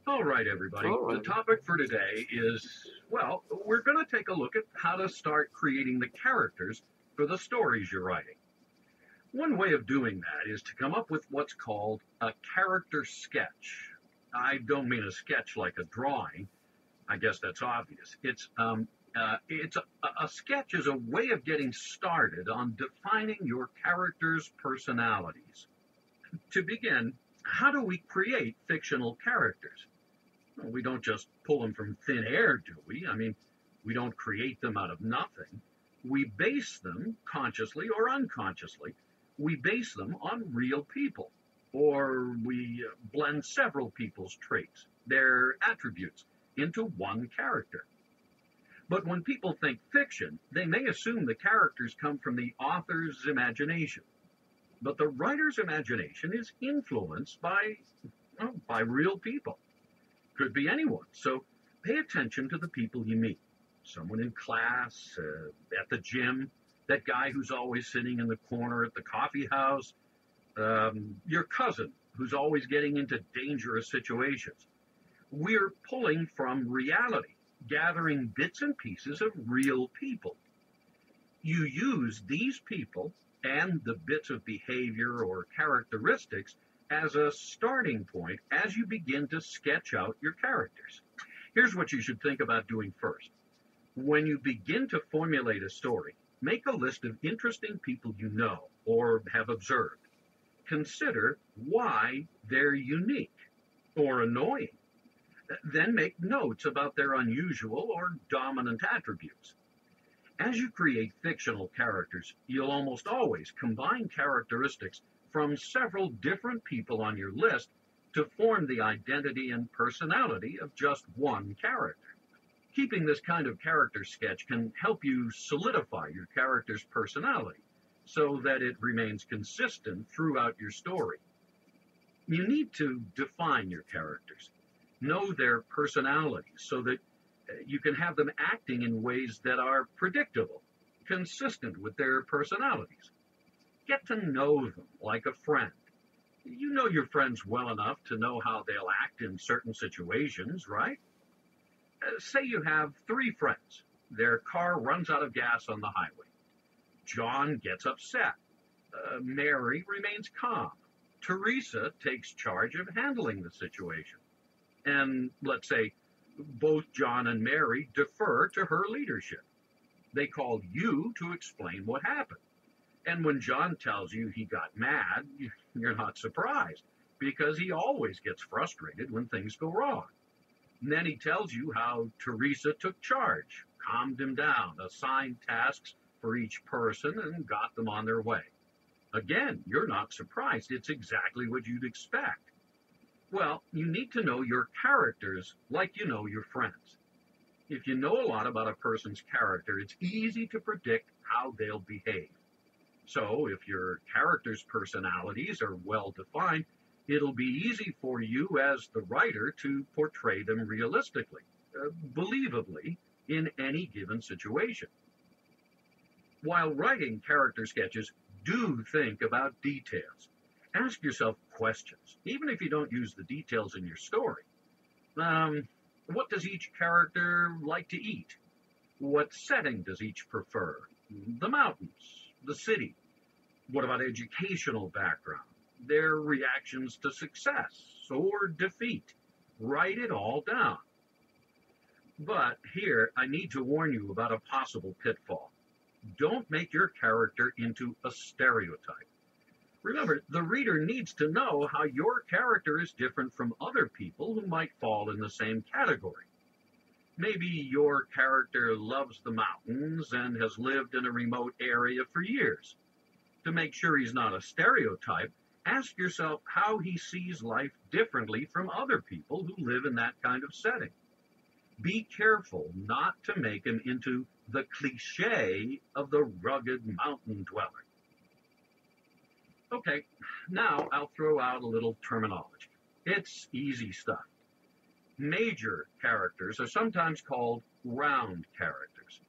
All right, everybody. All The right. topic for today is, well, we're going to take a look at how to start creating the characters for the stories you're writing. One way of doing that is to come up with what's called a character sketch. I don't mean a sketch like a drawing. I guess that's obvious. It's a sketch is a way of getting started on defining your character's personalities. To begin, how do we create fictional characters? Well, we don't just pull them from thin air, do we? I mean, we don't create them out of nothing. We base them, consciously or unconsciously, we base them on real people. Or we blend several people's traits, their attributes, into one character. But when people think fiction, they may assume the characters come from the author's imagination. But the writer's imagination is influenced by real people. Could be anyone. So pay attention to the people you meet. Someone in class, at the gym, that guy who's always sitting in the corner at the coffee house, your cousin who's always getting into dangerous situations. We're pulling from reality, gathering bits and pieces of real people. You use these people and the bits of behavior or characteristics as a starting point as you begin to sketch out your characters. Here's what you should think about doing first. When you begin to formulate a story, make a list of interesting people you know or have observed. Consider why they're unique or annoying. Then make notes about their unusual or dominant attributes. As you create fictional characters, you'll almost always combine characteristics from several different people on your list to form the identity and personality of just one character. Keeping this kind of character sketch can help you solidify your character's personality so that it remains consistent throughout your story. You need to define your characters, know their personalities so that you can have them acting in ways that are predictable, consistent with their personalities. Get to know them like a friend. You know your friends well enough to know how they'll act in certain situations, right? Say you have three friends. Their car runs out of gas on the highway. John gets upset. Mary remains calm. Teresa takes charge of handling the situation. And let's say both John and Mary defer to her leadership. They call you to explain what happened. And when John tells you he got mad, you're not surprised because he always gets frustrated when things go wrong. And then he tells you how Teresa took charge, calmed him down, assigned tasks for each person, and got them on their way. Again, you're not surprised. It's exactly what you'd expect. Well, you need to know your characters like you know your friends. If you know a lot about a person's character, it's easy to predict how they'll behave. So if your character's personalities are well defined, it'll be easy for you as the writer to portray them realistically, believably, in any given situation. While writing character sketches, do think about details. Ask yourself questions, even if you don't use the details in your story. What does each character like to eat? What setting does each prefer? The mountains, the city. What about educational background? Their reactions to success or defeat? Write it all down. But here, I need to warn you about a possible pitfall. Don't make your character into a stereotype. Remember, the reader needs to know how your character is different from other people who might fall in the same category. Maybe your character loves the mountains and has lived in a remote area for years. To make sure he's not a stereotype, ask yourself how he sees life differently from other people who live in that kind of setting. Be careful not to make him into the cliche of the rugged mountain dweller. Okay, now I'll throw out a little terminology. It's easy stuff. Major characters are sometimes called round characters.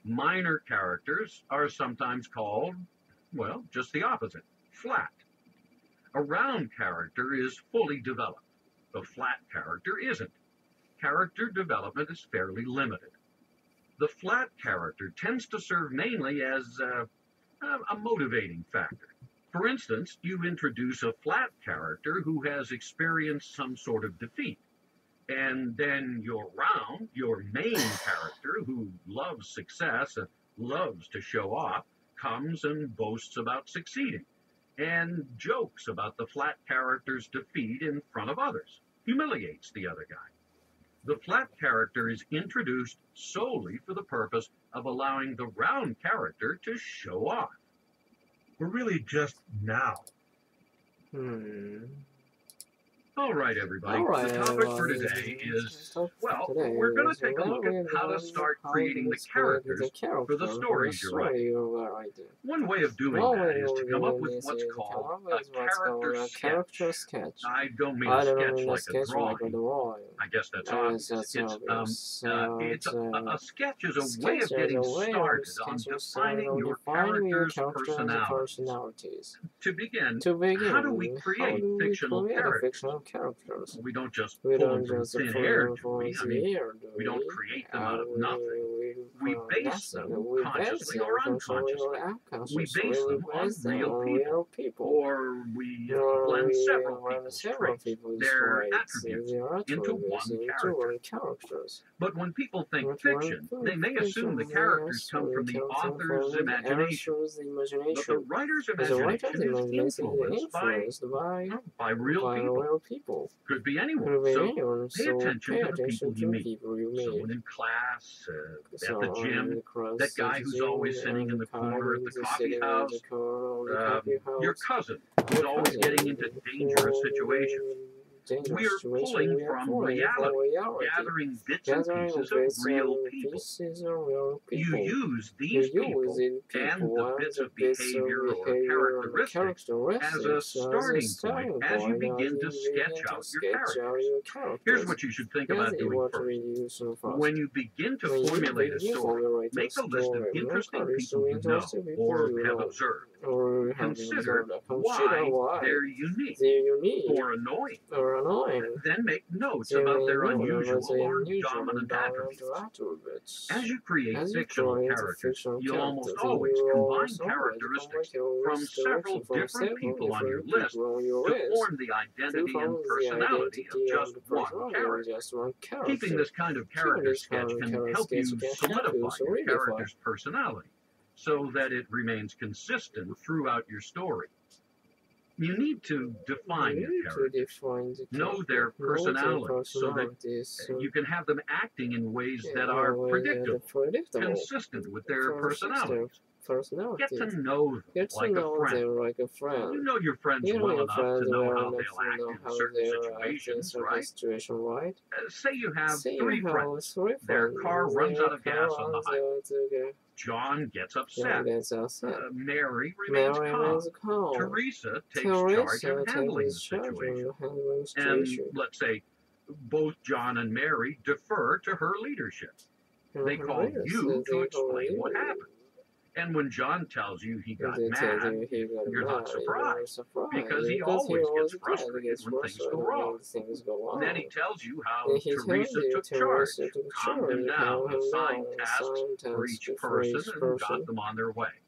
Minor characters are sometimes called, well, just the opposite, flat. A round character is fully developed. The flat character isn't. Character development is fairly limited. The flat character tends to serve mainly as a motivating factor. For instance, you introduce a flat character who has experienced some sort of defeat. And then your main character, who loves success and loves to show off, comes and boasts about succeeding and jokes about the flat character's defeat in front of others, humiliates the other guy. The flat character is introduced solely for the purpose of allowing the round character to show off. We're really just now. All right, everybody. The topic for today is, well, we're going to take a look at how to start creating the characters for the stories you're writing. One way of doing that is to come up with what's called a character sketch. I don't mean a sketch like a drawing. I guess that's obvious. A sketch is a way of getting started on defining your character's personalities. To begin, how do we create fictional characters? We don't just pull them from thin air, do we? I mean, we don't create them out of nothing. We base them, consciously or unconsciously. We base them on real people. Or we blend several people's traits, their attributes, into one character. But when people think fiction, they may assume the characters come from the author's imagination. But the writer's imagination is influenced by real people. Could be anyone. So pay attention to the people you meet. Someone in class, at the gym, that guy who's always sitting in the corner at the coffee house, your cousin who's always getting into dangerous situations. We're pulling from reality, gathering bits and pieces of real people. You use these people and the bits of behavior or characteristics as a starting point as you begin to sketch out your characters. Here's what you should think about doing first. When you begin to formulate a story, make a list of interesting people you know or have observed. Consider why they're unique or annoying. Then make notes about their unusual or dominant attributes. As you create fictional characters, you'll almost always combine characteristics from several different people on your list to form the identity and personality of just one character. Keeping this kind of character sketch can help you solidify your character's personality so that it remains consistent throughout your story. You need to define your characters, know their personalities, so that you can have them acting in ways that are predictable, consistent with their personalities. Get to know them like a friend. You know your friends well enough to know how they'll act in certain situations, right? Say you have three friends. Their car runs out of gas on the highway. John gets upset. Mary remains calm. Teresa takes charge of handling the situation. And let's say both John and Mary defer to her leadership. They call you to explain what happened. And when John tells you he got mad, you're not surprised, because he always gets frustrated when things go wrong. And then he tells you how Teresa took charge, calmed him down, assigned tasks for each person, and got them on their way.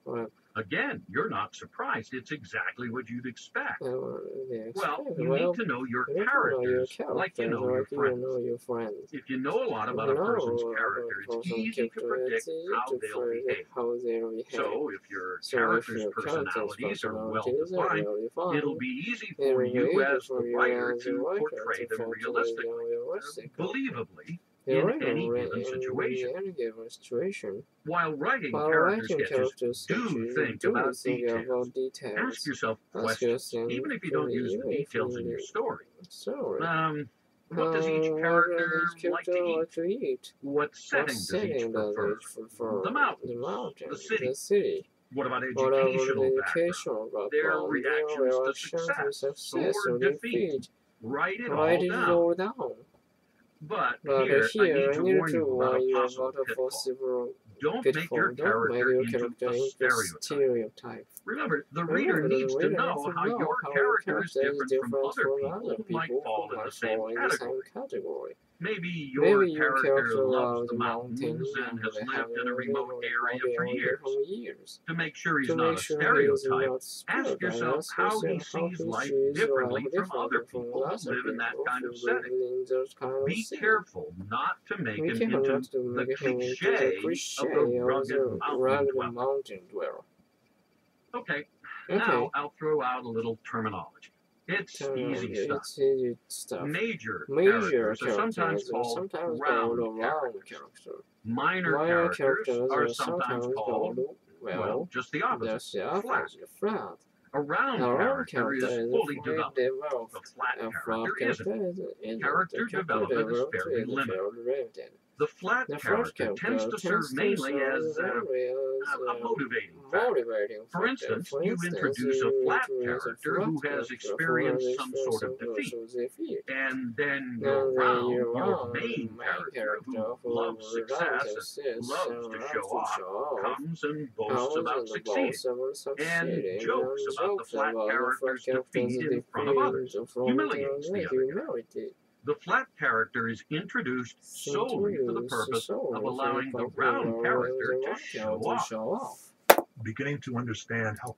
Again, you're not surprised. It's exactly what you'd expect. Well, you need to know your characters like you know your friends. If you know a lot about a person's character, it's easy to predict how they'll behave. So, if your character's personalities are well defined, it'll be easy for you as the writer to portray them realistically, believably, in any given situation. While writing character sketches, do think about details. Ask yourself questions, even if you don't use the details in your story. What does each character like to eat? What setting does each prefer? The mountains, the city. What about educational background? Their reactions to success or defeat? Write it all down. But here, I need to warn you about a possible pitfall. Don't make your character into a stereotype. Remember, the reader needs to know how your character is different from other people who might fall in the same category. Maybe your character loves the mountains and has lived in a remote area for years. To make sure he's not a stereotype, ask yourself how he sees life differently from other people who live in that kind of setting. Be careful not to make him into the cliché of the rugged mountain dweller. Okay, now I'll throw out a little terminology. It's easy stuff. Major characters are sometimes called round characters. Minor characters are sometimes called, well, just the opposite, flat. A round character is fully developed. A flat character isn't. Character development is fairly limited. The flat character tends to serve mainly as a motivating factor. For instance, you introduce a flat character who has experienced some sort of defeat, and then your main character who loves success and loves to show off, comes and boasts about succeeding, and jokes about the flat character's defeat in front of others, humiliates the other guy. The flat character is introduced solely for the purpose of allowing the round character to show off. Beginning to understand how